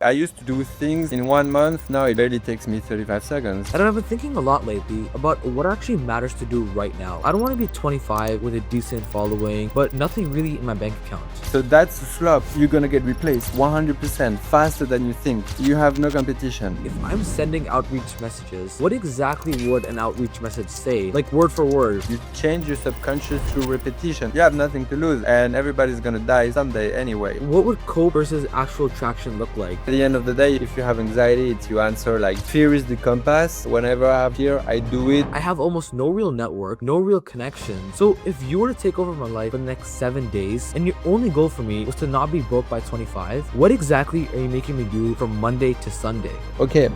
I used to do things in 1 month, now it barely takes me 35 seconds. And I've been thinking a lot lately about what actually matters to do right now. I don't want to be 25 with a decent following, but nothing really in my bank account. So that's the flop. You're gonna get replaced 100% faster than you think. You have no competition. If I'm sending outreach messages, what exactly would an outreach message say? Like word for word. You change your subconscious through repetition. You have nothing to lose, and everybody's gonna die someday anyway. What would code versus actual traction look like? At the end of the day, if you have anxiety, it's your answer like fear is the compass. Whenever I have fear, I do it. I have almost no real network, no real connection. So if you were to take over my life for the next 7 days and your only goal for me was to not be broke by 25, what exactly are you making me do from Monday to Sunday? Okay.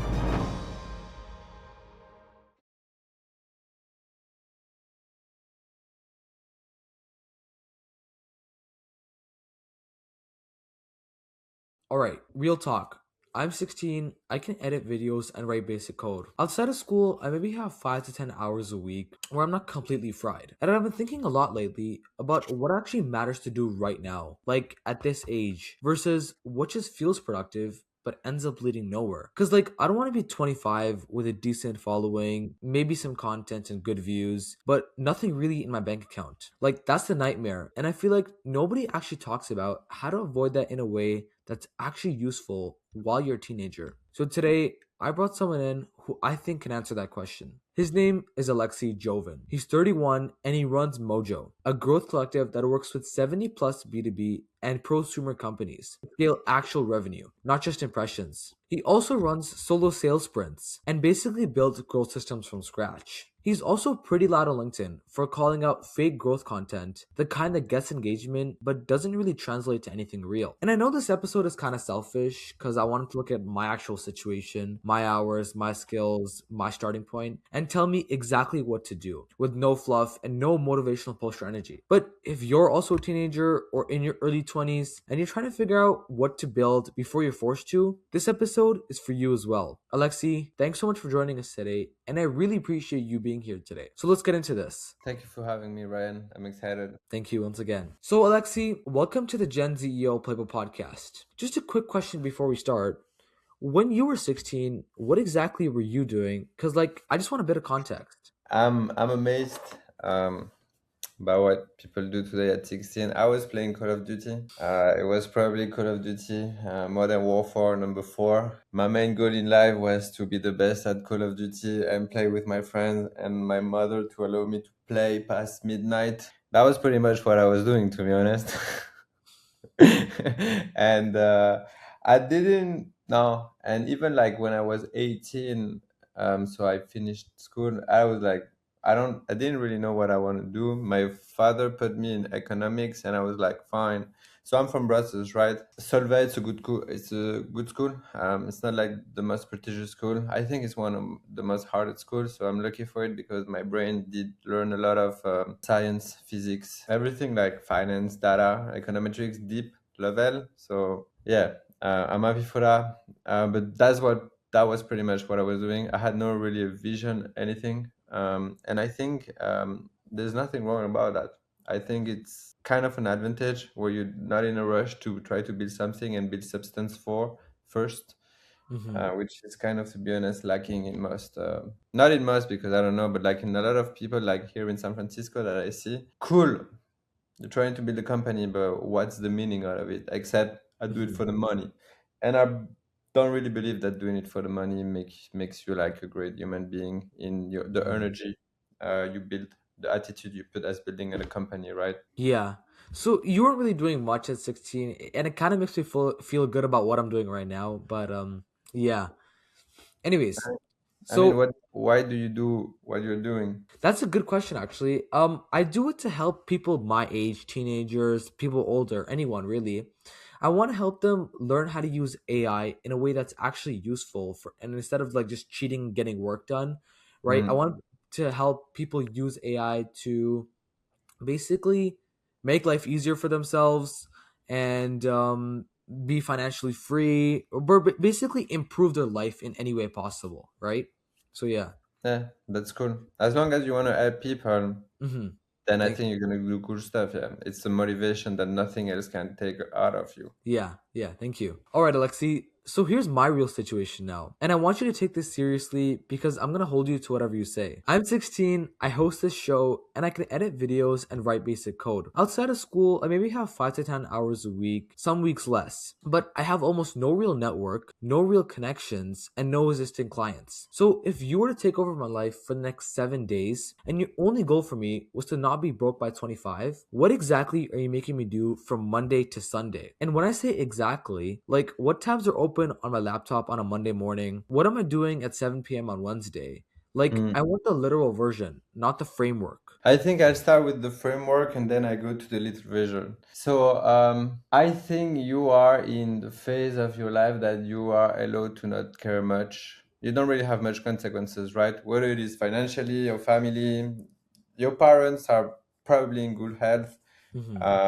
Alright, real talk. I'm 16, I can edit videos and write basic code. Outside of school, I maybe have 5 to 10 hours a week where I'm not completely fried. And I've been thinking a lot lately about what actually matters to do right now, like at this age, versus what just feels productive but ends up leading nowhere. Cause like I don't want to be 25 with a decent following, maybe some content and good views, but nothing really in my bank account. Like that's the nightmare. And I feel like nobody actually talks about how to avoid that in a way that's actually useful while you're a teenager. So today I brought someone in who I think can answer that question. His name is Alexy Joven. He's 31 and he runs Mojo, a growth collective that works with 70 plus B2B and prosumer companies to scale actual revenue, not just impressions. He also runs solo sales sprints and basically builds growth systems from scratch. He's also pretty loud on LinkedIn for calling out fake growth content, the kind that gets engagement but doesn't really translate to anything real. And I know this episode is kind of selfish because I wanted to look at my actual situation, my hours, my skills, my starting point, and tell me exactly what to do with no fluff and no motivational poster energy. But if you're also a teenager or in your early 20s and you're trying to figure out what to build before you're forced to, this episode is for you as well. Alexy, thanks so much for joining us today, and I really appreciate you being here today. So let's get into this. Thank you for having me, Ryan. I'm excited. Thank you once again. So, Alexy, welcome to the GenZEO Playbook podcast. Just a quick question before we start. When you were 16, what exactly were you doing? Because, like, I just want a bit of context. I'm amazed by what people do today at 16. I was playing Call of Duty. It was probably Call of Duty Modern Warfare number 4. My main goal in life was to be the best at Call of Duty and play with my friends and my mother to allow me to play past midnight. That was pretty much what I was doing, to be honest. And I didn't no, and even like when I was 18, so I finished school, I was like, I didn't really know what I want to do. My father put me in economics, and I was like, fine. So I'm from Brussels, right? Solvay, it's a good school. It's not like the most prestigious school. I think it's one of the most hardest schools. So I'm lucky for it because my brain did learn a lot of science, physics, everything like finance, data, econometrics, deep level. So yeah, I'm happy for that. But that was pretty much what I was doing. I had no really a vision, anything. And I think there's nothing wrong about that. I think it's kind of an advantage where you're not in a rush to try to build something and build substance for first, Mm-hmm. which is kind of, to be honest, lacking in most, not in most because I don't know, but like in a lot of people, like here in San Francisco that I see. Cool, you're trying to build a company, but what's the meaning out of it? Except I do it Mm-hmm. for the money, and I don't really believe that doing it for the money makes you like a great human being in the Mm-hmm. energy you build, the attitude you put as building a company, right? Yeah. So you weren't really doing much at 16, and it kind of makes me feel good about what I'm doing right now. But yeah. Anyways, I mean, so why do you do what you're doing? that's a good question, actually. I do it to help people my age, teenagers, people older, anyone really. I want to help them learn how to use AI in a way that's actually useful for, and instead of like just cheating, and getting work done, right? I Mm. want to help people use AI to basically make life easier for themselves and be financially free, or basically improve their life in any way possible, right? So yeah. Yeah, that's cool. As long as you want to help people, Mm-hmm. then I Thank think you're gonna do cool stuff. Yeah, it's the motivation that nothing else can take out of you. Yeah, yeah, thank you. All right, Alexi. So here's my real situation now, and I want you to take this seriously because I'm gonna hold you to whatever you say. I'm 16, I host this show, and I can edit videos and write basic code. Outside of school, I maybe have 5 to 10 hours a week, some weeks less, but I have almost no real network, no real connections, and no existing clients. So if you were to take over my life for the next 7 days, and your only goal for me was to not be broke by 25, what exactly are you making me do from Monday to Sunday? And when I say exactly, like what tabs are open on my laptop on a Monday morning? What am I doing at 7 p.m. on Wednesday? Like, Mm. I want the literal version, not the framework. I think I'll start with the framework and then I go to the little version. So I think you are in the phase of your life that you are allowed to not care much. You don't really have much consequences, right? Whether it is financially or family, your parents are probably in good health. Hmm.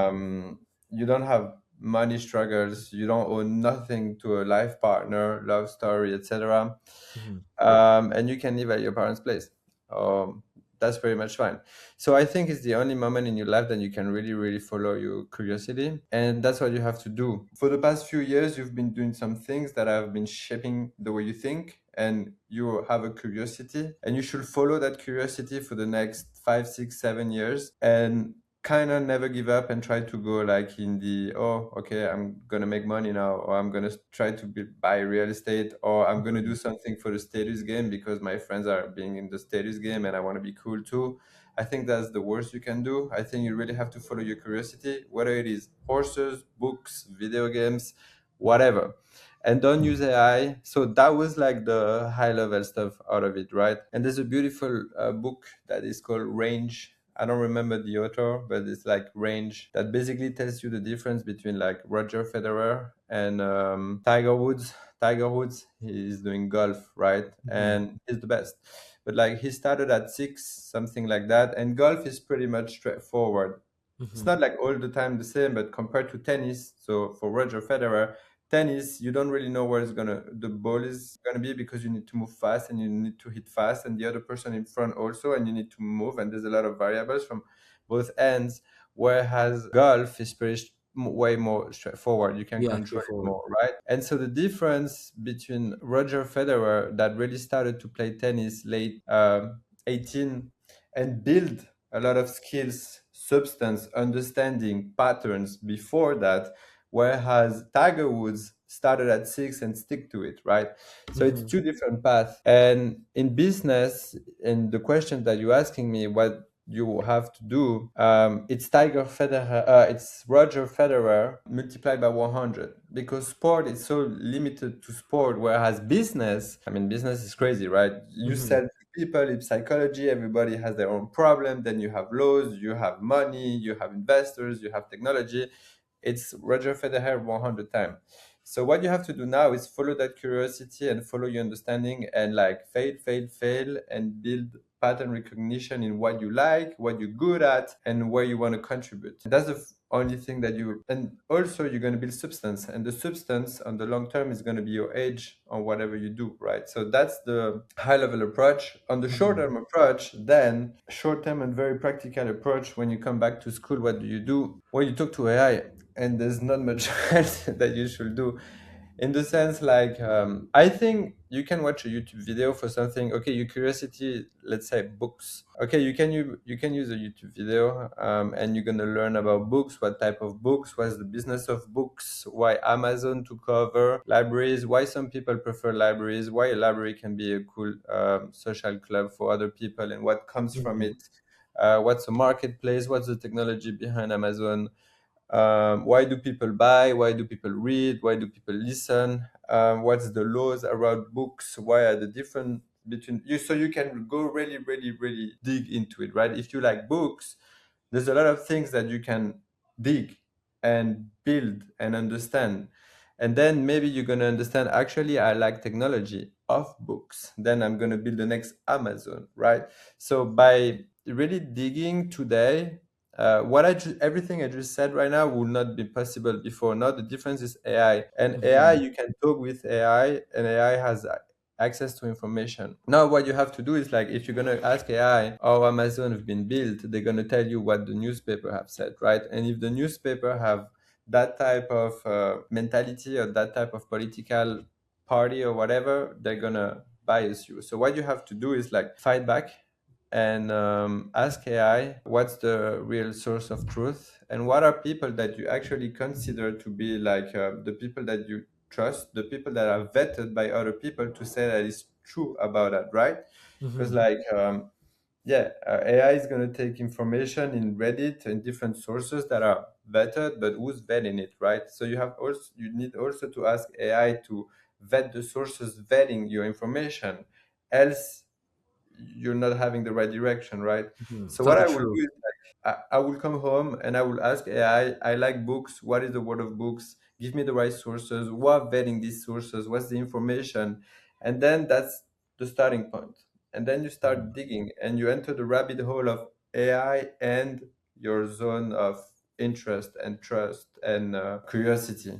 You don't have money struggles. You don't owe nothing to a life partner, love story, etc. Hmm. And you can live at your parents' place. That's pretty much fine. So I think it's the only moment in your life that you can really, really follow your curiosity, and that's what you have to do. For the past few years, you've been doing some things that have been shaping the way you think, and you have a curiosity, and you should follow that curiosity for the next 5, 6, 7 years, and kind of never give up and try to go like in the, oh, okay, I'm gonna make money now, or I'm gonna try to buy real estate, or I'm gonna do Hmm. something for the status game because my friends are being in the status game and I want to be cool too. I think that's the worst you can do. I think you really have to follow your curiosity, whether it is horses, books, video games, whatever. And don't use AI. So that was like the high level stuff out of it, right? And there's a beautiful book that is called Range. I don't remember the author, but it's like Range that basically tells you the difference between like Roger Federer and Tiger Woods. Tiger Woods, he's doing golf, right? Hmm. And he's the best. But like he started at six, something like that. And golf is pretty much straightforward. It's Hmm. not like all the time the same, but compared to tennis, so for Roger Federer, tennis, you don't really know where the ball is gonna be because you need to move fast and you need to hit fast, and the other person in front also, and you need to move, and there's a lot of variables from both ends. Whereas golf is way more straightforward. You can Yeah, control it straightforward. more, right? And so the difference between Roger Federer, that really started to play tennis late 18 and build a lot of skills, substance, understanding, patterns before that, whereas Tiger Woods started at six and stick to it, right? So it's Hmm. two different paths. And in business, in the question that you're asking me, what you have to do, it's Roger Federer multiplied by 100, because sport is so limited to sport, whereas business, I mean, business is crazy, right? You Hmm. sell to people, it's psychology, everybody has their own problem, then you have laws, you have money, you have investors, you have technology. It's Roger Federer 100 times. So what you have to do now is follow that curiosity and follow your understanding, and like fail, fail, fail, and build pattern recognition in what you like, what you're good at, and where you want to contribute. That's the only thing that and also you're going to build substance, and the substance on the long term is going to be your age on whatever you do, right? So that's the high level approach. On the short Hmm. term approach, then short term and very practical approach, when you come back to school, what do you do? Well, you talk to AI, and there's not much else that you should do, in the sense like, I think you can watch a YouTube video for something. Okay, your curiosity, let's say books. Okay, you can use a YouTube video, and you're gonna learn about books, what type of books, what's the business of books, why Amazon took over libraries, why some people prefer libraries, why a library can be a cool social club for other people, and what comes from Hmm. it. What's the marketplace, what's the technology behind Amazon, why do people buy, why do people read, why do people listen, what's the laws around books, why are the different between you, so you can go really, really, really dig into it, right? If you like books, there's a lot of things that you can dig and build and understand. And then maybe you're going to understand, actually, I like technology of books. Then I'm going to build the next Amazon, right? So by really digging today, everything I just said right now would not be possible before. Now the difference is AI. And AI, Hmm. you can talk with AI, and AI has access to information. Now, what you have to do is, like, if you're gonna ask AI how Amazon have been built, they're gonna tell you what the newspaper have said, right? And if the newspaper have that type of mentality or that type of political party or whatever, they're gonna bias you. So what you have to do is like fight back and ask AI what's the real source of truth and what are people that you actually consider to be like the people that you trust, the people that are vetted by other people to say that it's true about that, right? Because Hmm. like yeah, AI is going to take information in Reddit and different sources that are vetted, but who's vetting it, right? So you need also to ask AI to vet the sources vetting your information, else you're not having the right direction, right? Hmm. So Tell what the I will do truth. is I will come home and I will ask I like books. What is the word of books? Give me the right sources. Who are vetting these sources? What's the information? And then that's the starting point. And then you start digging and you enter the rabbit hole of AI and your zone of interest and trust and curiosity.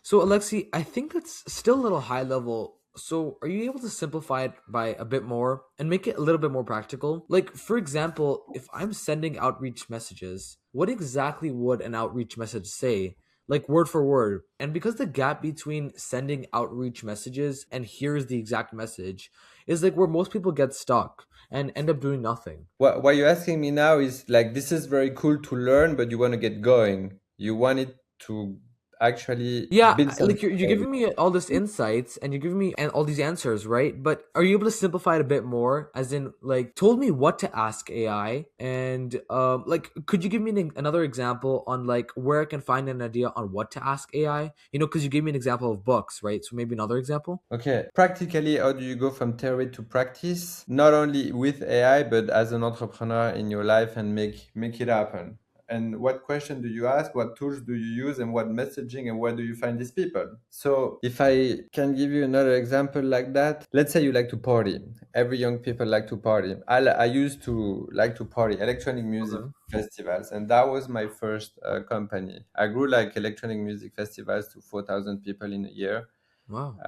So, Alexi, I think that's still a little high level. So, are you able to simplify it by a bit more and make it a little bit more practical? Like, for example, if I'm sending outreach messages, what exactly would an outreach message say? Like, word for word. And because the gap between sending outreach messages and here's the exact message is like where most people get stuck and end up doing nothing. What you're asking me now is like this is very cool to learn, but you want to get going. You want it to actually Yeah, build like something. you're giving me all this insights and you're giving me and all these answers, right? But are you able to simplify it a bit more? As in, like, told me what to ask AI, and like, could you give me another example on like where I can find an idea on what to ask AI? You know, because you gave me an example of books, right? So maybe another example. Okay, practically, how do you go from theory to practice? Not only with AI, but as an entrepreneur in your life and make it happen. And what question do you ask? What tools do you use? And what messaging? And where do you find these people? So, if I can give you another example like that, let's say you like to party. Every young people like to party. I used to like to party, electronic music Okay. festivals, and that was my first company. I grew like electronic music festivals to 4,000 people in a year Wow.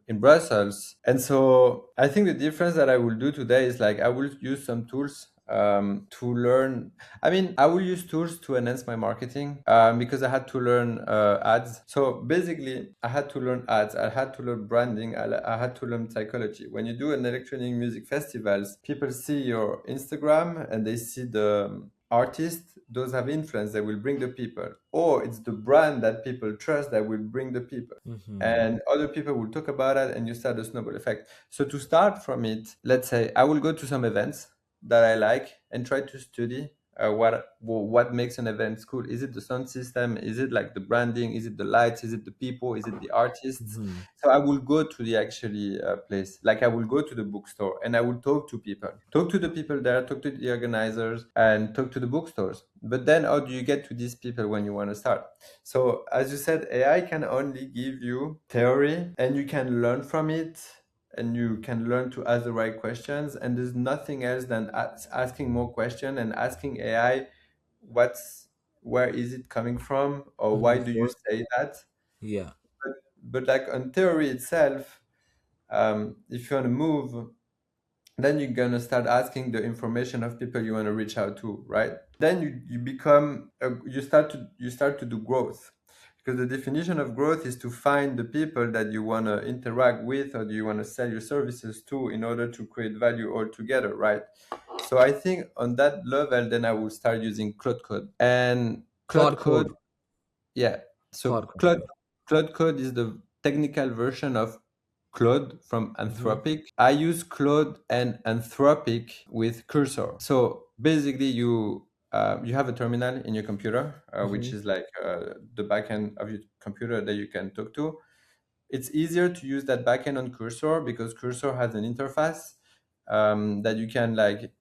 in Brussels. And so I think the difference that I will do today is like I will use some tools to learn. I mean, I will use tools to enhance my marketing because I had to learn ads. So basically, I had to learn ads. I had to learn branding. I had to learn psychology. When you do an electronic music festivals, people see your Instagram and they see the artists, those have influence that will bring the people, or it's the brand that people trust that will bring the people, Mm-hmm. and other people will talk about it and you start a snowball effect. So to start from it, let's say I will go to some events that I like and try to study what makes an event cool. Is it the sound system? Is it like the branding? Is it the lights? Is it the people? Is it the artists? Mm-hmm. So I will go to the actually place. Like I will go to the bookstore and I will talk to people, talk to the people there, talk to the organizers, and talk to the bookstores. But then, how do you get to these people when you want to start? So, as you said, AI can only give you theory and you can learn from it and you can learn to ask the right questions. And there's nothing else than asking more questions and asking AI what's where is it coming from or Mm-hmm. why do you Sure. say that? Yeah. But like on theory itself, if you want to move, then you're gonna start asking the information of people you want to reach out to, right? Then you become you start to do growth, because the definition of growth is to find the people that you want to interact with or do you want to sell your services to in order to create value all together, right? So I think on that level, then I will start using Cloud Code and Cloud Claude Code. Code. Yeah. So Claude Code. Okay. Cloud Code is the technical version of Claude from Mm-hmm. Anthropic. I use Claude and Anthropic with Cursor. So basically, you have a terminal in your computer, which Mm-hmm. is like the backend of your computer that you can talk to. It's easier to use that backend on Cursor because Cursor has an interface that you can like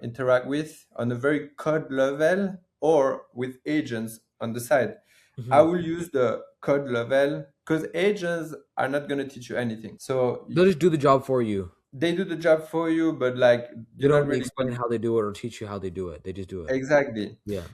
interact with on a very code level or with agents on the side. I Mm-hmm. will use the code level because agents are not going to teach you anything. So They'll just do the job for you. they do the job for you, but like They you're don't not really really explain going how they do it or teach you how they do it. They just do it. exactly. Yeah.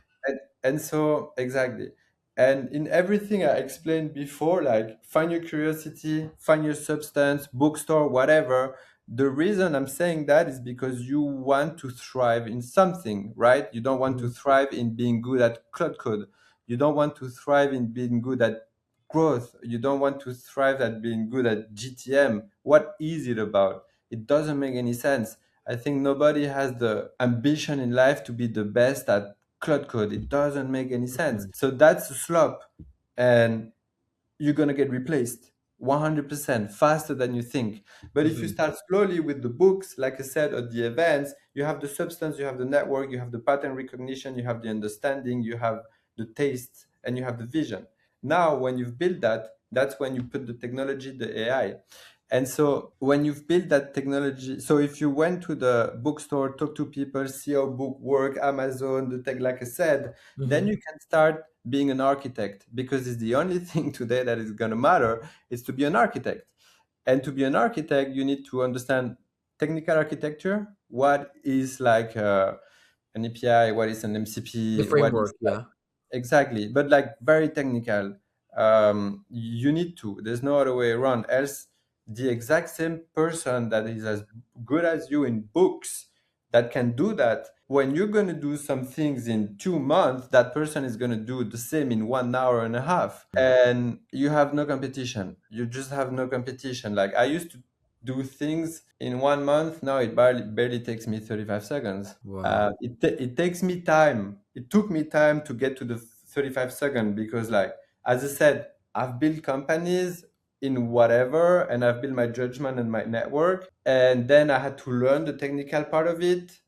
And so exactly. And in everything I explained before, like find your curiosity, find your substance, bookstore, whatever. The reason I'm saying that is because you want to thrive in something, right? You don't want to Mhm. thrive in being good at cloud code. You don't want to thrive in being good at growth. You don't want to thrive at being good at GTM. What is it about? It doesn't make any sense. I think nobody has the ambition in life to be the best at Cloud Code. It doesn't make any sense. Mhm. So that's a slop. And you're going to get replaced 100% faster than you think. But if you Mhm. start slowly with the books, like I said, or the events, you have the substance, you have the network, you have the pattern recognition, you have the understanding, you have the taste, and you have the vision. Now, when you've built that, that's when you put the technology, the AI. And so when you've built that technology, so if you went to the bookstore, talk to people, see how book work, Amazon, the tech, like I said, then Mhm. you can start being an architect, because it's the only thing today that is going to matter is to be an architect. And to be an architect, you need to understand technical architecture. What is like an API? What is an The MCP? What is framework, yeah. exactly? But like very technical. You need to. There's no other way around. Else, the exact same person that is as good as you in books that can do that, when you're going to do some things in 2 months, that person is going to do the same in 1 hour and a half, Mm. and you have no competition. You just have no competition. Like I used to do things in 1 month. Now it barely takes me 35 seconds. Wow. It takes me time. It took me time to get to the 35 second, because like, as I said, I've built companies in whatever, and I've built my judgment and my network, and then I had to learn the technical part of it,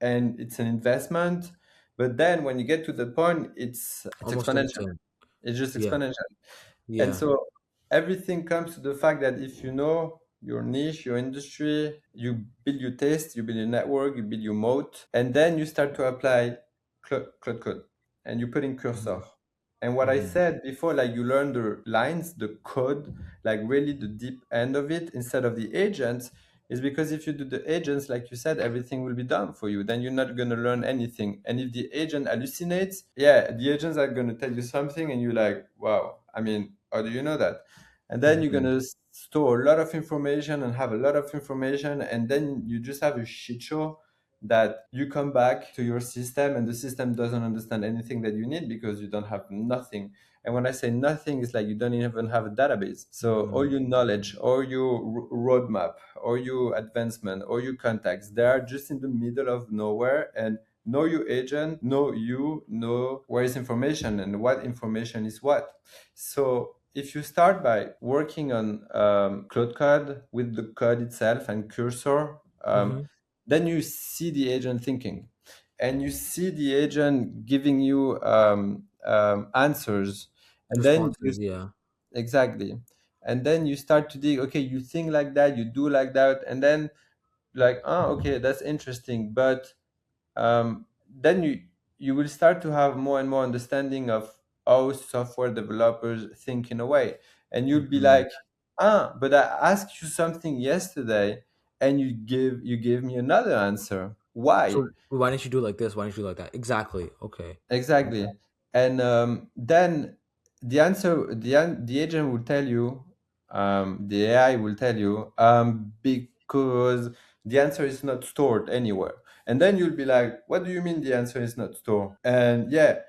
and it's an investment. But then when you get to the point, it's Almost exponential. instant. It's just Yeah. exponential. And Yeah. so everything comes to the fact that if you know your niche, your industry, you build your taste, you build your network, you build your moat, and then you start to apply Cloud Code, and you put in cursor. Mhm. And what I Mhm. said before, like you learn the lines, the code, like really the deep end of it instead of the agents, is because if you do the agents, like you said, everything will be done for you. Then you're not going to learn anything. And if the agent hallucinates, yeah, the agents are going to tell you something, and you're like, wow, I mean, how do you know that? And then you're going Mhm. to store a lot of information and have a lot of information. And then you just have a shit show that you come back to your system, and the system doesn't understand anything that you need, because you don't have nothing. And when I say nothing, it's like you don't even have a database. So all Mhm. your knowledge, or your roadmap, or your advancement, or your contacts, they are just in the middle of nowhere. And know your agent, know you, know where is information and what information is what. So if you start by working on Cloud Code with the code itself and Cursor, Mhm. then you see the agent thinking, and you see the agent giving you answers, and then you Responses, yeah. exactly, and then you start to dig. Okay, you think like that, you do like that, and then like, oh, okay, that's interesting. But then you will start to have more and more understanding of how software developers think in a way, and you'll be Mhm. like, ah, but I asked you something yesterday, and you gave me another answer. Why? So why didn't you do like this? Why didn't you do like that? Exactly. Okay. Exactly. And then the agent will tell you, the AI will tell you, because the answer is not stored anywhere. And then you'll be like, what do you mean the answer is not stored? And yeah,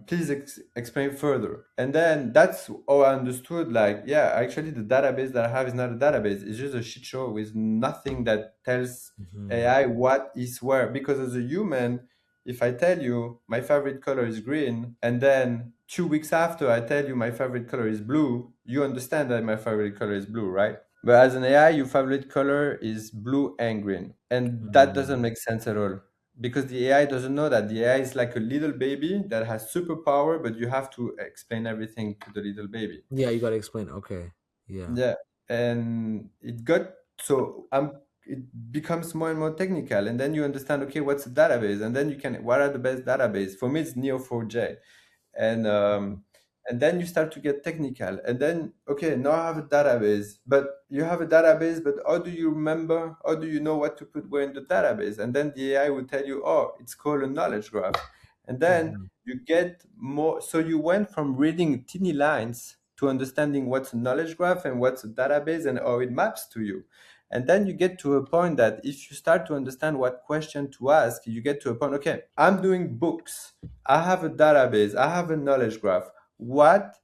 please explain further. And then that's how I understood, like, yeah, actually the database that I have is not a database. It's just a shit show with nothing that tells Mhm. AI what is where. Because as a human, if I tell you my favorite color is green, and then 2 weeks after I tell you my favorite color is blue, you understand that my favorite color is blue, right? But as an AI, your favorite color is blue and green. And that doesn't Mhm. make sense at all. Because the AI doesn't know that. The AI is like a little baby that has superpower, but you have to explain everything to the little baby. Yeah, you gotta explain. Okay. Yeah. Yeah, and it got so it becomes more and more technical, and then you understand, okay, what's a database, and then you can, what are the best database? For me, it's Neo4j, and then you start to get technical, and then okay, now I have a database, but you have a database, but how do you remember? How do you know what to put where in the database? And then the AI will tell you, oh, it's called a knowledge graph, and then Mhm. you get more. So you went from reading teeny lines to understanding what's a knowledge graph and what's a database and how it maps to you. And then you get to a point that if you start to understand what question to ask, you get to a point, okay, I'm doing books, I have a database, I have a knowledge graph. What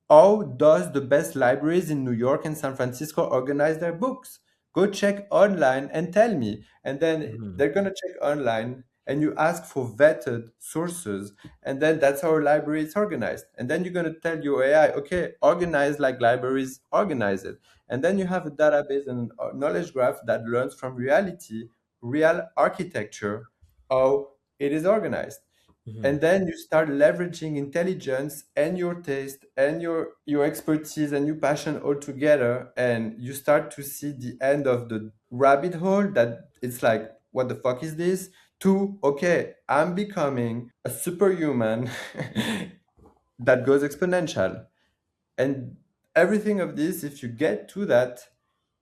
How does the best libraries in New York and San Francisco organize their books? Go check online and tell me. And then Hmm. they're going to check online and you ask for vetted sources. And then that's how a library is organized. And then you're going to tell your AI, okay, organize like libraries organize it. And then you have a database and a knowledge graph that learns from reality, real architecture, how it is organized. Hmm. And then you start leveraging intelligence and your taste and your expertise and your passion all together, and you start to see the end of the rabbit hole that it's like, what the fuck is this, to, okay, I'm becoming a superhuman that goes exponential. And everything of this, if you get to that,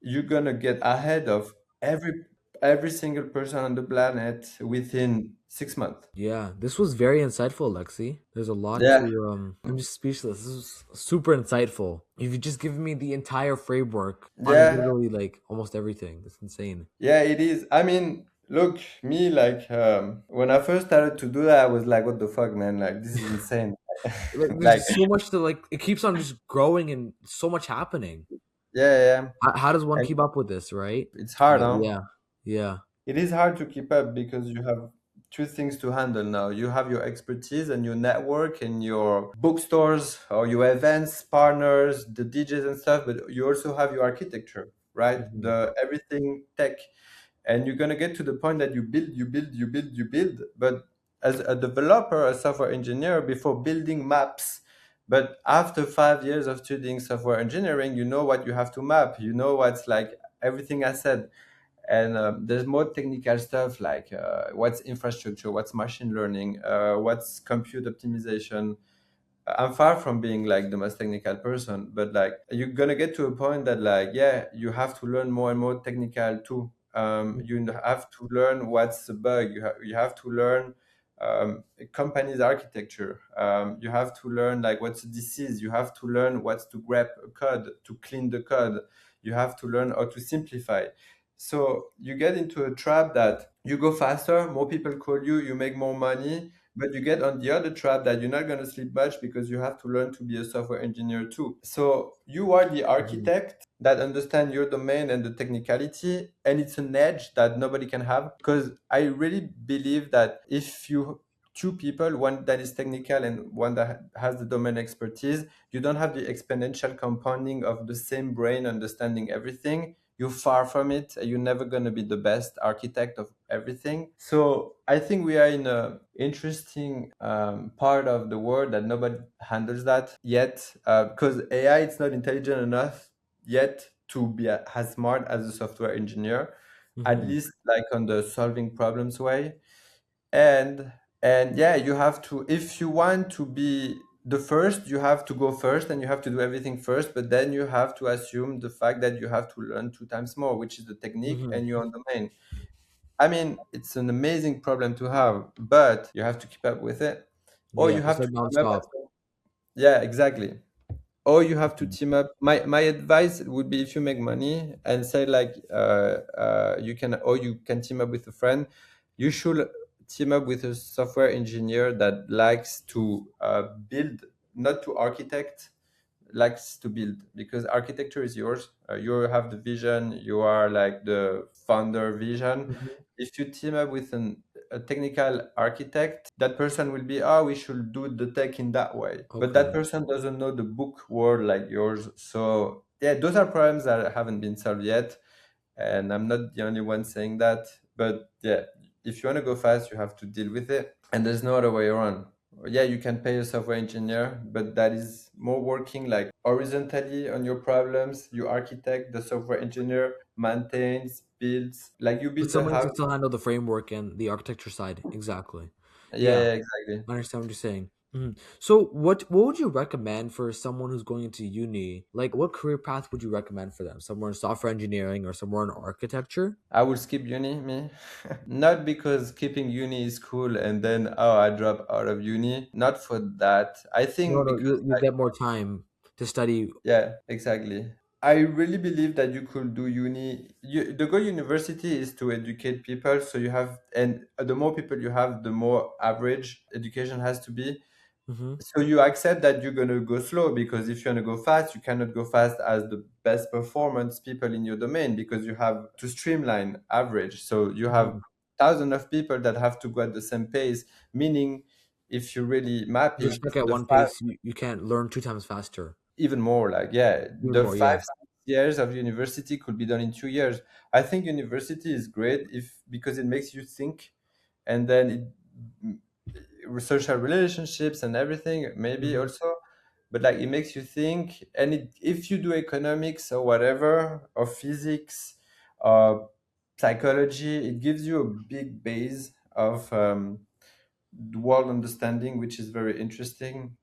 you're gonna get ahead of every single person on the planet within 6 months. Yeah, this was very insightful, Lexi. There's a lot Yeah. to I'm just speechless. This is super insightful. You've just given me the entire framework on Yeah, literally like almost everything. That's insane. yeah, it is. I mean, look, me, like, when I first started to do that, I was like, what the fuck, man? Like, this is insane. Like there's Like, just so much to like it keeps on just growing and so much happening. yeah, yeah. How does one And keep up with this, right? it's hard, But huh? yeah. Yeah. It is hard to keep up because you have two things to handle now. You have your expertise and your network and your bookstores or your events partners, the DJs and stuff, but you also have your architecture, right? Hmm. The everything tech. And you're gonna get to the point that you build. But as a developer, a software engineer, before building maps, but after 5 years of studying software engineering, you know what you have to map. You know what's like everything I said. And there's more technical stuff like what's infrastructure, what's machine learning, what's compute optimization. I'm far from being like the most technical person, but like you're gonna get to a point that like, yeah, you have to learn more and more technical too. You have to learn what's a bug. You have to learn a company's architecture. You have to learn like what's a disease. You have to learn what's to grab a code, to clean the code. You have to learn how to simplify. So you get into a trap that you go faster, more people call you, you make more money, but you get on the other trap that you're not going to sleep much because you have to learn to be a software engineer too. So you are the Hmm. architect that understand your domain and the technicality, and it's an edge that nobody can have, because I really believe that if you two people, one that is technical and one that has the domain expertise, you don't have the exponential compounding of the same brain understanding everything. You're far from it. You're never going to be the best architect of everything. So I think we are in a interesting part of the world that nobody handles that yet, because AI, it's not intelligent enough yet to be as smart as a software engineer, at Hmm. least like on the solving problems way. And and yeah, you have to, if you want to be the first, you have to go first and you have to do everything first, but then you have to assume the fact that you have to learn two times more, which is the technique Hmm. and your own domain. I mean, it's an amazing problem to have, but you have to keep up with it, or Yeah, you it's have to like team up. nonstop. Yeah, exactly. Or you have to Mhm. team up. My advice would be, if you make money and say like, you can, or you can team up with a friend, you should team up with a software engineer that likes to build, not to architect, likes to build, because architecture is yours. You have the vision, you are like the founder vision. Mhm. If you team up with a technical architect, that person will be, oh, we should do the tech in that way, but that Okay. person doesn't know the book world like yours. So yeah, those are problems that haven't been solved yet, and I'm not the only one saying that. But yeah, if you want to go fast, you have to deal with it, and there's no other way around. Yeah, you can pay a software engineer, but that is more working like horizontally on your problems. You architect, the software engineer maintains, builds, like you But build a someone house. can still handle the framework and the architecture side. Exactly. Yeah, Yeah, yeah, exactly. I understand what you're saying. So, what would you recommend for someone who's going into uni? Like, what career path would you recommend for them? Somewhere in software engineering or somewhere in architecture? I will skip uni, me. Not because keeping uni is cool and then, oh, I drop out of uni. Not for that. I No, think no, because you like, get more time to study. yeah, exactly. I really believe that you could do uni. The goal university is to educate people. So you have, and the more people you have, the more average education has to be. Mm-hmm. So you accept that you're gonna go slow because if you wanna go fast, you cannot go fast as the best performance people in your domain because you have to streamline average. So you have Mm-hmm. thousands of people that have to go at the same pace. Meaning, if you really map You're it, stuck at the one pace. You can't learn two times faster. even more like yeah Even the more, yeah. 5 6 years of university could be done in 2 years. I think university is great if because it makes you think, and then social relationships and everything maybe Mm-hmm. also, but like it makes you think, and if you do economics or whatever or physics or psychology, it gives you a big base of world understanding, which is very interesting.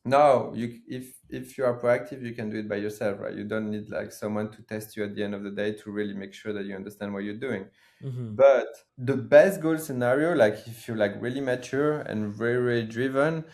No, if you are proactive, you can do it by yourself, right? You don't need like someone to test you at the end of the day to really make sure that you understand what you're doing. Mm-hmm. But the best goal scenario, like if you're like really mature and very, very driven,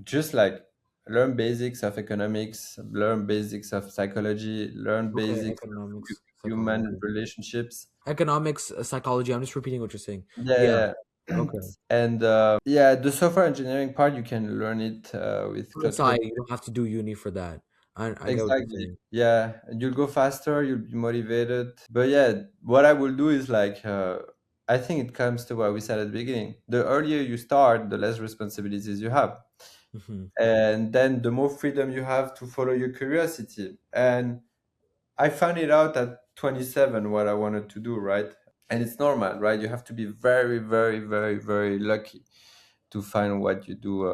just like learn basics of economics, learn basics of psychology, learn Okay, basics of economics, human psychology. relationships. Economics, psychology. I'm just repeating what you're saying. Yeah. Yeah. Okay. And yeah, the software engineering part, you can learn it with On the Cloud side, Code. you don't have to do uni for that. I get what you're Exactly. saying. Yeah, and you'll go faster, you'll be motivated. But yeah, what I will do is like I think it comes to what we said at the beginning. The earlier you start, the less responsibilities you have. Mm-hmm. And then the more freedom you have to follow your curiosity. And I found it out at 27 what I wanted to do, right? And it's normal, right? You have to be very, very, very, very lucky to find what you do,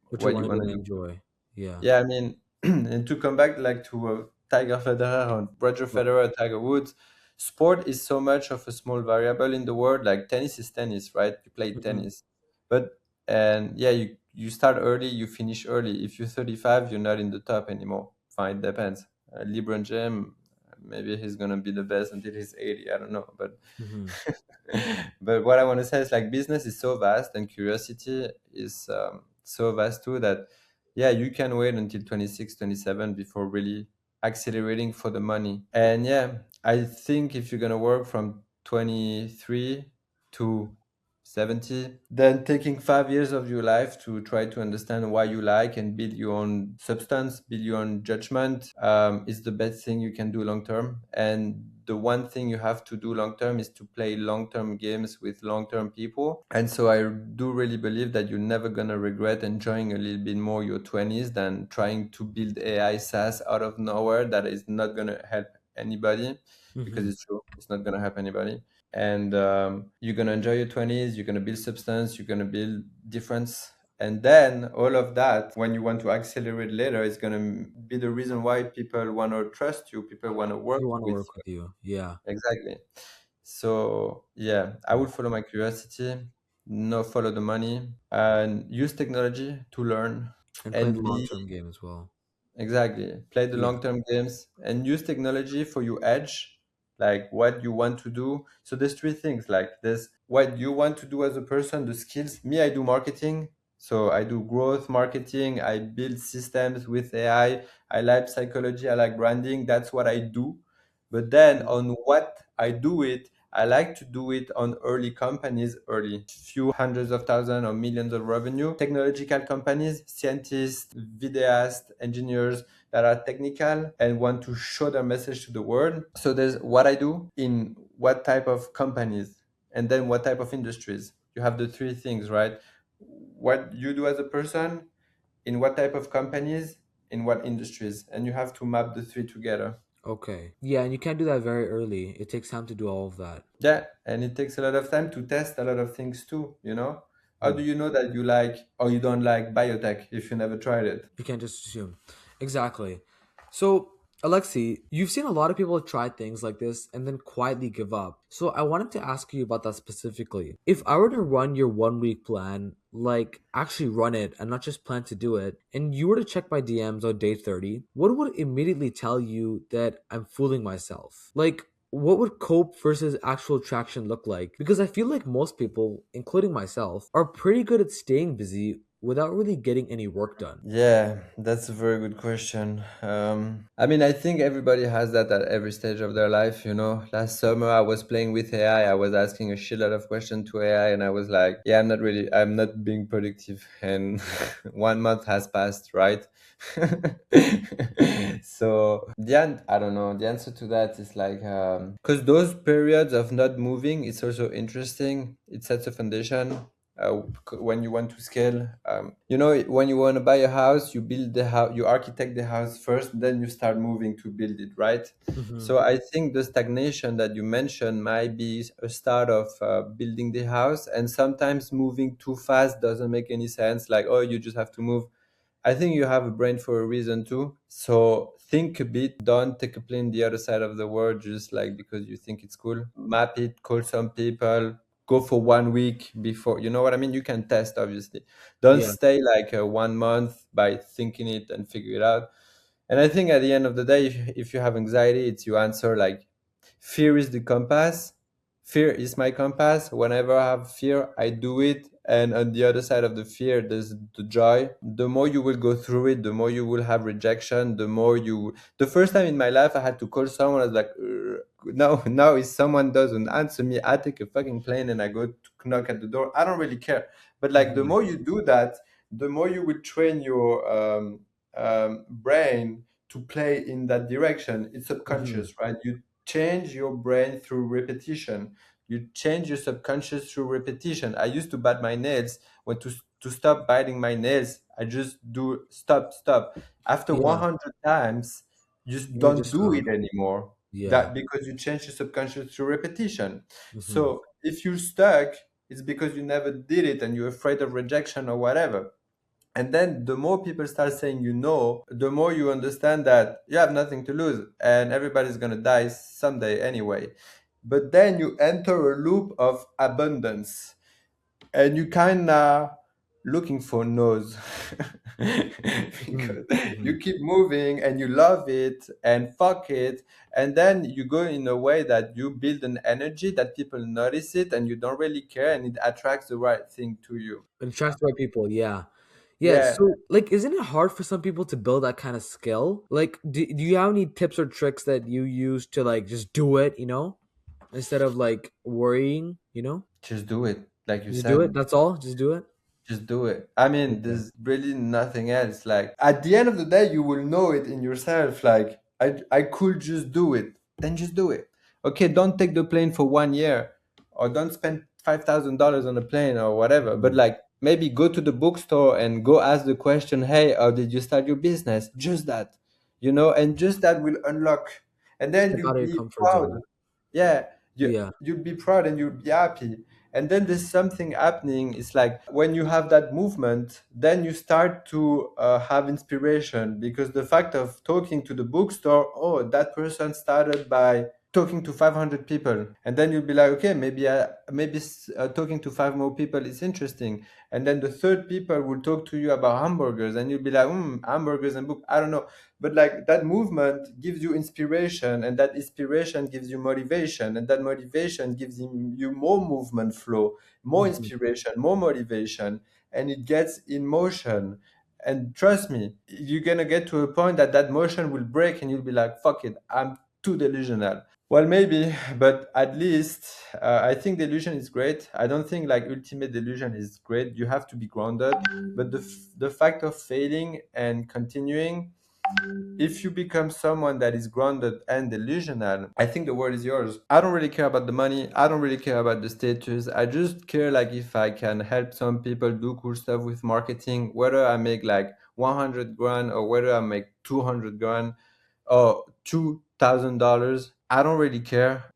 What you what you want to do want and to do. enjoy. Yeah. Yeah, I mean, and to come back like to Tiger Federer or Roger Right. Federer, Tiger Woods, sport is so much of a small variable in the world. Like tennis is tennis, right? You play Mm-hmm. tennis, but and yeah, you start early, you finish early. If you're 35, you're not in the top anymore. Fine, depends. LeBron James, maybe he's gonna be the best until he's 80. I don't know, but Mm-hmm. but what I want to say is like business is so vast and curiosity is so vast too that yeah, you can wait until 26, 27 before really accelerating for the money. And yeah, I think if you're going to work from 23 to 70, then taking 5 years of your life to try to understand why you like and build your own substance, build your own judgment, is the best thing you can do long term. And the one thing you have to do long term is to play long term games with long term people. And so I do really believe that you're never going to regret enjoying a little bit more your 20s than trying to build AI SaaS out of nowhere that is not going to help anybody, because Mm-hmm. it's true, it's not going to help anybody. And you're going to enjoy your 20s, you're going to build substance, you're going to build difference. And then all of that, when you want to accelerate later, is going to be the reason why people want to trust you, people want to work You want to with work with you. Yeah. you. Exactly. So yeah, I Yeah. would follow my curiosity, not follow the money, and use technology to learn And play and the long be. term game as well. Exactly. Play the Yeah. long-term games and use technology for your edge, like what you want to do. So there's three things. Like there's what you want to do as a person, the skills. Me, I do marketing. So I do growth marketing. I build systems with AI. I like psychology. I like branding. That's what I do. But then Mhm. on what I do it, I like to do it on early companies, early, few hundreds of thousands or millions of revenue, technological companies, scientists, videoists, engineers that are technical and want to show their message to the world. So there's what I do in what type of companies and then what type of industries. You have the three things, right? What you do as a person, in what type of companies, in what industries, and you have to map the three together. Okay. Yeah, and you can't do that very early. It takes time to do all of that. Yeah, and it takes a lot of time to test a lot of things too, you know? How do Mm. you know that you like or you don't like biotech if you never tried it? You can't just assume. Exactly. So, Alexi, you've seen a lot of people try things like this and then quietly give up. So, I wanted to ask you about that specifically. If I were to run your 1 week plan, like actually run it and not just plan to do it, and you were to check my DMs on day 30, what would immediately tell you that I'm fooling myself? Like, what would cope versus actual traction look like? Because I feel like most people, including myself, are pretty good at staying busy without really getting any work done? Yeah, that's a very good question. I mean, I think everybody has that at every stage of their life. Last summer I was playing with AI. I was asking a shitload of questions to AI, and I was like, "Yeah, I'm not being productive." And 1 month has passed, right? So I don't know. The answer to that is like, because those periods of not moving, it's also interesting. It sets a foundation when you want to scale. When you want to buy a house, you build the house, you architect the house first, then you start moving to build it, right? Hmm. So I think the stagnation that you mentioned might be a start of building the house, and sometimes moving too fast doesn't make any sense. Like, oh, you just have to move. I think you have a brain for a reason too. So think a bit. Don't take a plane the other side of the world just like because you think it's cool. Map it, call some people, go for 1 week before. You know what I mean? You can test, obviously. Don't Yeah. stay like 1 month by thinking it and figure it out. And I think at the end of the day, if you have anxiety, it's you answer like fear is the compass. Fear is my compass. Whenever I have fear, I do it. And on the other side of the fear, there's the joy. The more you will go through it, the more you will have rejection. The more you. The first time in my life, I had to call someone. I was like, no, now if someone doesn't answer me, I take a fucking plane and I go to knock at the door. I don't really care. But like, the Hmm. more you do that, the more you will train your brain to play in that direction. It's Hmm. subconscious, right? You change your brain through repetition. You change your subconscious through repetition. I used to bite my nails. When to stop biting my nails, I just do stop, stop. After Yeah. 100 times, you just You don't just do it stop. anymore. Yeah. That because you change your subconscious through repetition. Hmm. So if you're stuck, it's because you never did it and you're afraid of rejection or whatever. And then the more people start saying the more you understand that you have nothing to lose and everybody's going to die someday anyway. But then you enter a loop of abundance and you kind of looking for no's Hmm. because Hmm. you keep moving and you love it and fuck it, and then you go in a way that you build an energy that people notice it and you don't really care and it attracts the right thing to you. And trust the right people. Yeah. Yeah. Yeah. So, like, isn't it hard for some people to build that kind of skill? Like, do you have any tips or tricks that you use to, like, just do it, instead of, like, worrying, Just do it, like you Just do it. said. That's all. Just do it. Just do it. I mean, Okay. there's really nothing else. Like at the end of the day, you will know it in yourself. Like I could just do it. Then just do it. Okay, don't take the plane for 1 year, or don't spend $5,000 on a plane or whatever. But Mhm. like maybe go to the bookstore and go ask the question, "Hey, how did you start your business?" Just that, and just that will unlock. And then Step you'll out of your be comfort proud. zone. Yeah, Yeah. you'll be proud and you'll be happy. And then there's something happening. It's like when you have that movement, then you start to have inspiration because the fact of talking to the bookstore, oh, that person started by talking to 500 people, and then you'll be like, okay, maybe talking to five more people is interesting, and then the third people will talk to you about hamburgers, and you'll be like, hamburgers and book, I don't know. But like that movement gives you inspiration, and that inspiration gives you motivation, and that motivation gives you more movement flow, more Mhm. inspiration, more motivation, and it gets in motion. And trust me, you're gonna get to a point that that motion will break and you'll be like, fuck it, I'm too delusional. Well, maybe, but at least I think delusion is great. I don't think like ultimate delusion is great. You have to be grounded, but the fact of failing and continuing, if you become someone that is grounded and delusional, I think the world is yours. I don't really care about the money. I don't really care about the status. I just care like if I can help some people do cool stuff with marketing, whether I make like 100 grand or whether I make 200 grand or $2,000. I don't really care.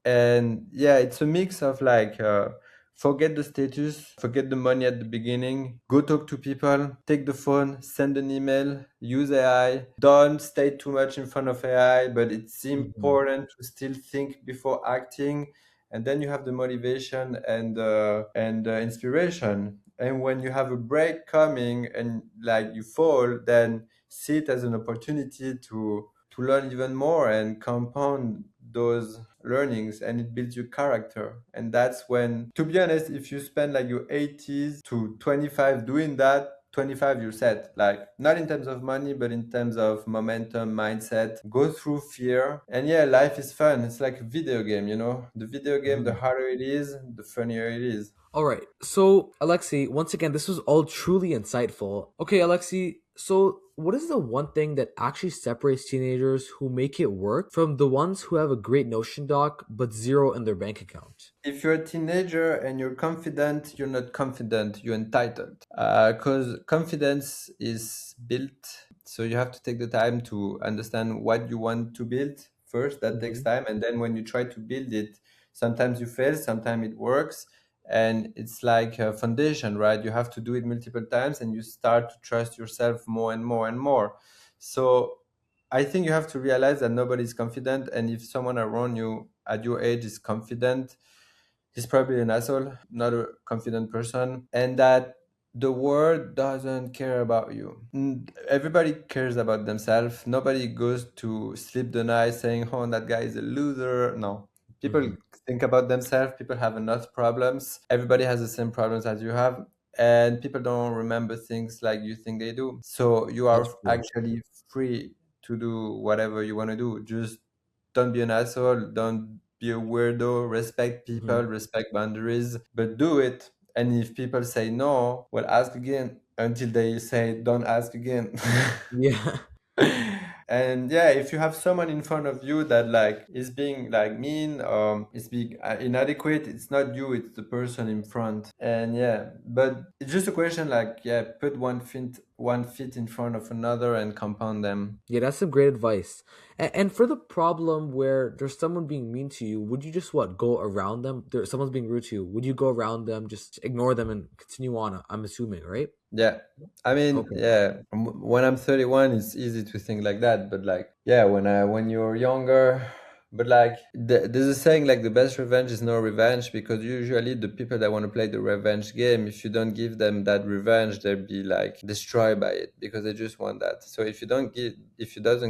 And yeah, it's a mix of like forget the status, forget the money at the beginning, go talk to people, take the phone, send an email, use AI. Don't stay too much in front of AI, but it's Mhm. important to still think before acting. And then you have the motivation and inspiration. And when you have a break coming and like you fall, then see it as an opportunity to learn even more and compound those learnings and it builds your character. And that's when, to be honest, if you spend like your 80s to 25 doing that, 25 you're set, like not in terms of money but in terms of momentum, mindset, go through fear. And yeah, life is fun. It's like a video game, you know, the video game, the Mhm. harder it is, the funnier it is. All right. So, Alexi, once again, this was all truly insightful. Okay, Alexi, so what is the one thing that actually separates teenagers who make it work from the ones who have a great Notion doc but zero in their bank account? If you're a teenager and you're confident, you're not confident, you're entitled. Because confidence is built. So you have to take the time to understand what you want to build first. That takes Hmm. time. And then when you try to build it, sometimes you fail, sometimes it works. And it's like a foundation, right? You have to do it multiple times and you start to trust yourself more and more and more. So I think you have to realize that nobody's confident. And if someone around you at your age is confident, he's probably an asshole, not a confident person, and that the world doesn't care about you. Everybody cares about themselves. Nobody goes to sleep the night saying, "Oh, that guy is a loser." No, people Hmm. think about themselves. People have enough problems. Everybody has the same problems as you have. And people don't remember things like you think they do. So you are That's true. actually free to do whatever you want to do. Just don't be an asshole, don't be a weirdo, respect Hmm. people, respect boundaries, but do it. And if people say no, well, ask again until they say don't ask again. Yeah. And yeah, if you have someone in front of you that like is being like mean, is being inadequate, it's not you, it's the person in front. And yeah, but it's just a question like, yeah, put one feet in front of another and compound them. Yeah, that's some great advice. And for the problem where there's someone being mean to you, would you just what go around them? Someone's being rude to you. Would you go around them, just ignore them, and continue on? I'm assuming, right? Yeah. I mean, Okay. yeah, when I'm 31, it's easy to think like that, but like, yeah, when you're younger, but like there's a saying like the best revenge is no revenge, because usually the people that want to play the revenge game, if you don't give them that revenge, they'll be like destroyed by it because they just want that. So if you doesn't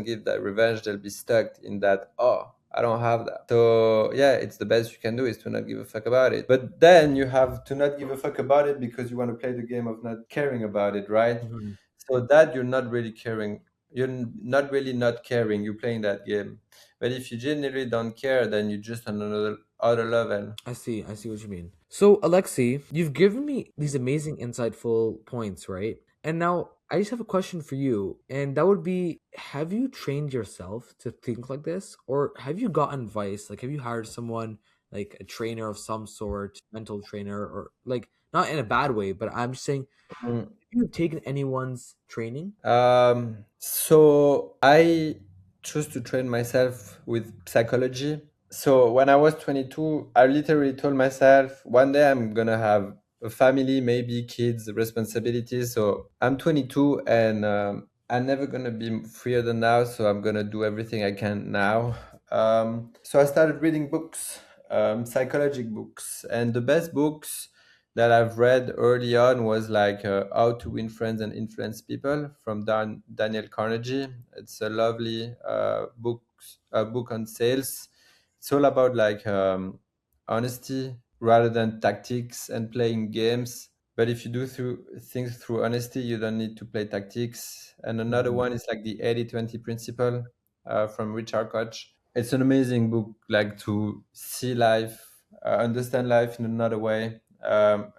give that revenge, they'll be stuck in that, oh, I don't have that. So yeah, it's the best you can do is to not give a fuck about it. But then you have to not give a fuck about it because you want to play the game of not caring about it, right? Hmm. So that you're not really caring. Not really not caring. You're playing that game. But if you genuinely don't care, then you're just on another other level. I see. I see what you mean. So, Alexi, you've given me these amazing, insightful points, right? And now I just have a question for you, and that would be: have you trained yourself to think like this, or have you gotten advice? Like, have you hired someone, like a trainer of some sort, mental trainer, or like not in a bad way, but I'm just saying, Mm. have you taken anyone's training? So I chose to train myself with psychology. So when I was 22, I literally told myself one day I'm gonna have a family, maybe kids, responsibilities. So I'm 22 and I'm never gonna be freer than now. So I'm gonna do everything I can now. So I started reading books, psychological books, and the best books that I've read early on was like How to Win Friends and Influence People from Daniel Carnegie. It's a lovely book on sales. It's all about like honesty rather than tactics and playing games. But if you do through things through honesty, you don't need to play tactics. And another Hmm. one is like the 80-20 principle from Richard Koch. It's an amazing book, like to see life, understand life in another way.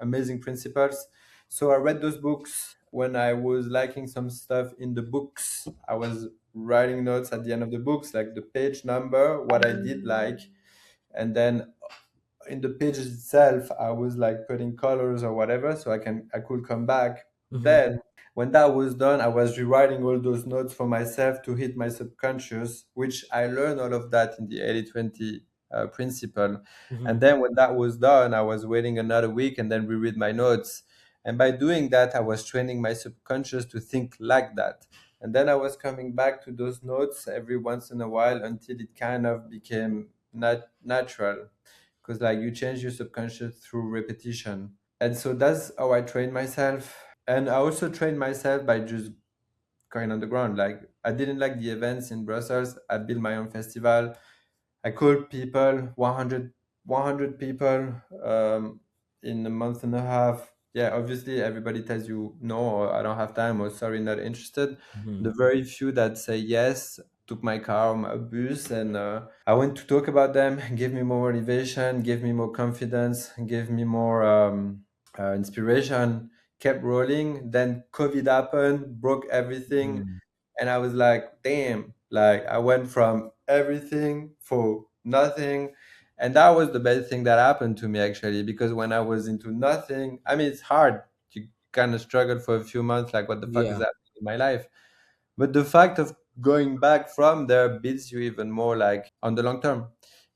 Amazing principles. So I read those books. When I was liking some stuff in the books, I was writing notes at the end of the books, like the page number, what I did like, and then in the page itself I was like putting colors or whatever so I could come back. Hmm. Then when that was done, I was rewriting all those notes for myself to hit my subconscious, which I learned all of that in the 80-20 principle. And Hmm. then when that was done, I was waiting another week and then reread my notes. And by doing that, I was training my subconscious to think like that. And then I was coming back to those notes every once in a while until it kind of became natural, because like you change your subconscious through repetition. And so that's how I train myself. And I also train myself by just going on the ground. Like I didn't like the events in Brussels, I built my own festival. I called people, 100 people in a month and a half. Yeah, obviously everybody tells you no, or I don't have time, or sorry, not interested. Hmm. The very few that say yes took my car or my bus, and I went to talk about them, gave me more motivation, gave me more confidence, gave me more inspiration, kept rolling. Then COVID happened, broke everything, Hmm. and I was like, damn, like I went from everything for nothing. And that was the best thing that happened to me actually, because when I was into nothing, I mean, it's hard. You kind of struggle for a few months, like, what the fuck is Yeah. happening in my life? But the fact of going back from there builds you even more, like on the long term,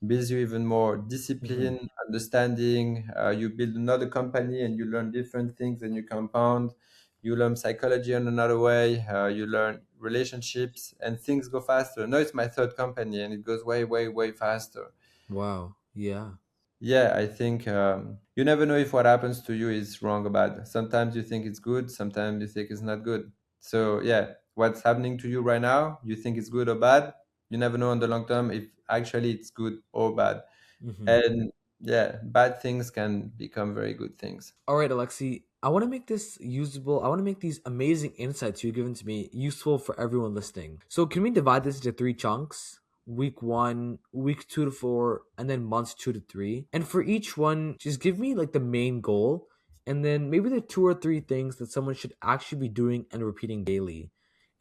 builds you even more Hmm. discipline, understanding. You build another company and you learn different things and you compound. You learn psychology in another way. You learn relationships and things go faster. Now it's my third company and it goes way, way, way faster. Wow. Yeah. Yeah, I think you never know if what happens to you is wrong or bad. Sometimes you think it's good, sometimes you think it's not good. So, yeah, what's happening to you right now, you think it's good or bad. You never know on the long term if actually it's good or bad. Hmm. And yeah, bad things can become very good things. All right, Alexi, I want to make this usable. I want to make these amazing insights you've given to me useful for everyone listening. So, can we divide this into three chunks? Week one, week 2 to 4, and then months 2 to 3. And for each one, just give me like the main goal, and then maybe the 2 or 3 things that someone should actually be doing and repeating daily.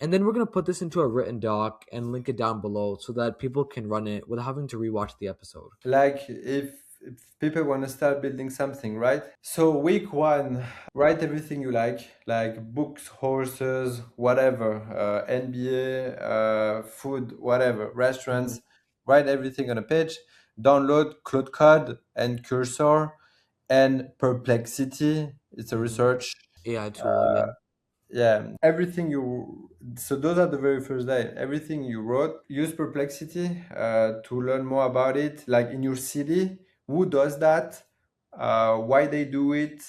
And then we're going to put this into a written doc and link it down below so that people can run it without having to rewatch the episode. Like if people want to start building something, right? So week one, write everything you like books, horses, whatever, NBA, food, whatever, Mhm. restaurants. Write everything on a page. Download Claude Code and Cursor and Perplexity. It's a Mhm. research. AI tool, yeah. Yeah, everything you, so those are the very first day, everything you wrote, use Perplexity to learn more about it, like in your city, who does that, why they do it,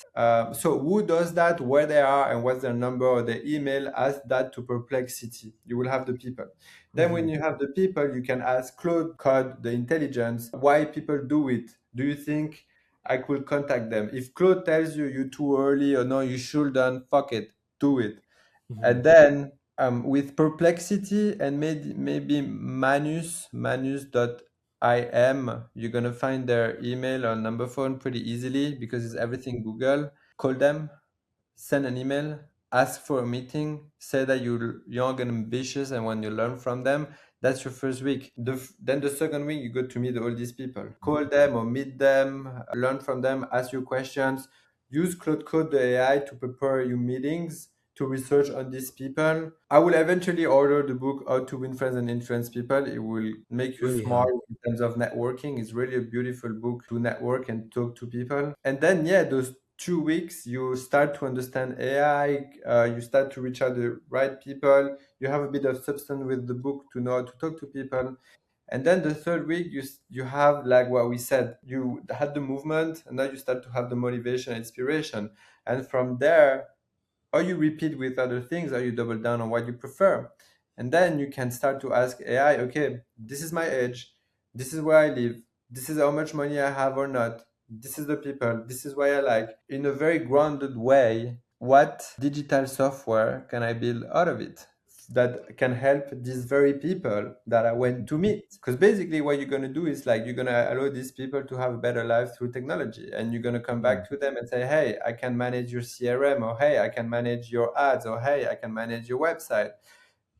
so who does that, where they are, and what's their number or their email. Ask that to Perplexity, you will have the people. Then when Hmm. you have the people, you can ask Claude Code, the intelligence, why people do it. Do you think I could contact them? If Claude tells you you too early or no, you shouldn't, fuck it, do it. Hmm. And then with Perplexity and maybe Manus.im, you're gonna find their email or number phone pretty easily because it's everything Google. Call them, send an email, ask for a meeting, say that you're young and ambitious and when you learn from them. That's your first week. Then the second week, you go to meet all these people. Call them or meet them, learn from them, ask your questions. Use Claude Code, the AI, to prepare your meetings, to research on these people. I will eventually order the book How to Win Friends and Influence People. It will make you Really smart help. in terms of networking. It's really a beautiful book to network and talk to people. And then, yeah, those 2 weeks, you start to understand AI, you start to reach out the right people, you have a bit of substance with the book to know how to talk to people. And then the third week, you have like what we said, you had the movement, and now you start to have the motivation, inspiration. And from there, or you repeat with other things, or you double down on what you prefer. And then you can start to ask AI, okay, this is my age, this is where I live, this is how much money I have or not, this is the people, this is what I like. In a very grounded way, what digital software can I build out of it that can help these very people that I went to meet? Because basically, what you're going to do is like you're going to allow these people to have a better life through technology. And you're going to come Mhm. back to them and say, hey, I can manage your CRM, or hey, I can manage your ads, or hey, I can manage your website.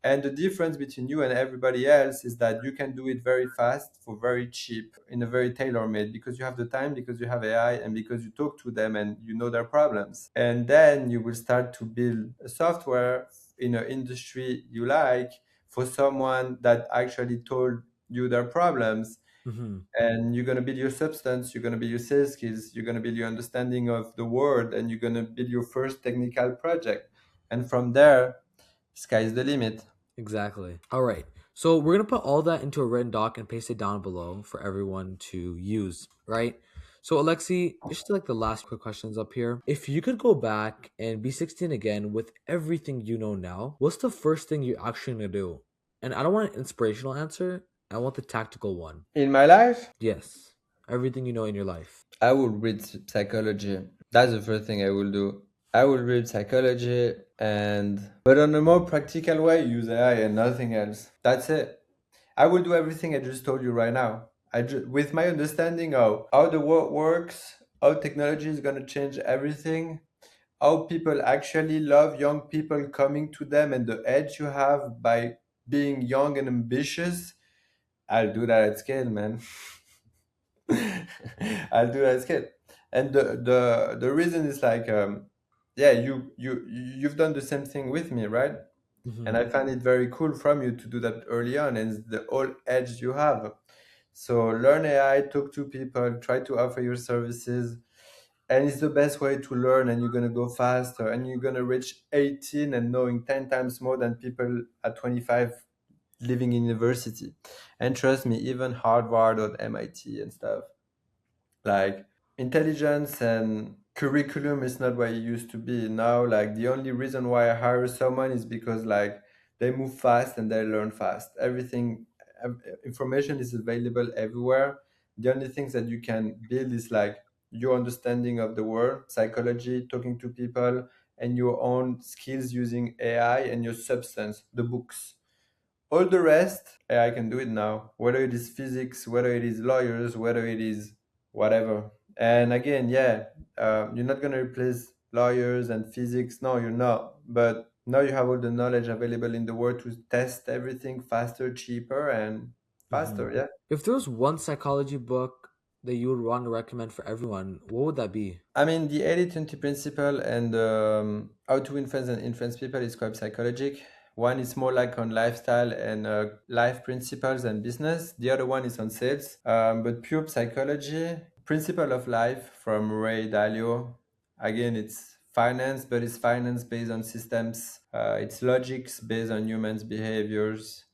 And the difference between you and everybody else is that you can do it very fast for very cheap in a very tailor made, because you have the time, because you have AI, and because you talk to them and you know their problems. And then you will start to build a software in an industry you like for someone that actually told you their problems. Mhm. And you're going to build your substance, you're going to build your sales skills, you're going to build your understanding of the world, and you're going to build your first technical project. And from there, sky's the limit. Exactly. All right. So we're gonna put all that into a written doc and paste it down below for everyone to use, right? So Alexi, just like the last quick questions up here. If you could go back and be 16 again with everything you know now, what's the first thing you're actually gonna do? And I don't want an inspirational answer. I want the tactical one. In my life, Yes. Everything you know in your life. I will read psychology. That's the first thing I will do. I will read psychology and, but on a more practical way, use AI and nothing else. That's it. I will do everything I just told you right now. With my understanding of how the world works, how technology is going to change everything, how people actually love young people coming to them, and the edge you have by being young and ambitious. I'll do that at scale, man. I'll do that at scale. And the reason is like, yeah, you've done the same thing with me, right? And Hmm. I find it very cool from you to do that early on, and it's the whole edge you have. So learn AI, talk to people, try to offer your services, and it's the best way to learn. And you're gonna go faster, and you're gonna reach 18 and knowing 10 times more than people at 25 living in university. And trust me, even Harvard or MIT and stuff, like intelligence and curriculum is not what it used to be now. Like the only reason why I hire someone is because like they move fast and they learn fast. Everything, information is available everywhere. The only things that you can build is like your understanding of the world, psychology, talking to people, and your own skills using AI, and your substance, the books. All the rest, AI can do it now. Whether it is physics, whether it is lawyers, whether it is whatever. And again, yeah, you're not gonna replace lawyers and physics. No, you're not. But now you have all the knowledge available in the world to test everything faster, cheaper, and Hmm. faster. Yeah. If there was one psychology book that you would want to recommend for everyone, what would that be? I mean, the 80-20 principle and how to influence and influence people is quite psychologic. One is more like on lifestyle and life principles and business. The other one is on sales, but pure psychology. Principle of life from Ray Dalio. Again, it's finance, but it's finance based on systems. It's logics based on humans' behaviors.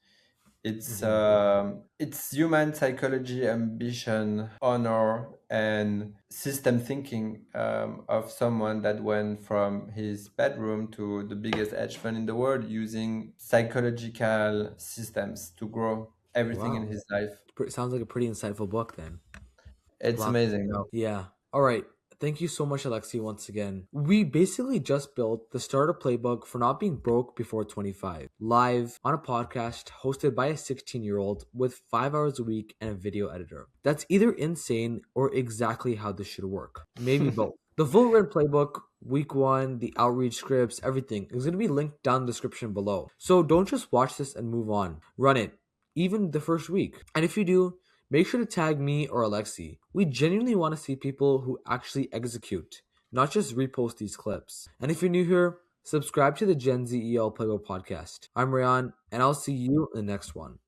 Hmm. It's human psychology, ambition, honor, and system thinking of someone that went from his bedroom to the biggest hedge fund in the world using psychological systems to grow everything in Wow. his life. Sounds like a pretty insightful book then. It's We'll have to check amazing, it man. out. Yeah. All right. Thank you so much, Alexi, once again. We basically just built the starter playbook for not being broke before 25, live on a podcast hosted by a 16-year-old with 5 hours a week and a video editor. That's either insane or exactly how this should work. Maybe both. The full written playbook, week one, the outreach scripts, everything is going to be linked down in the description below. So don't just watch this and move on. Run it, even the first week. And if you do, make sure to tag me or Alexi. We genuinely want to see people who actually execute, not just repost these clips. And if you're new here, subscribe to the Gen ZEO Playbook podcast. I'm Rayan, and I'll see you in the next one.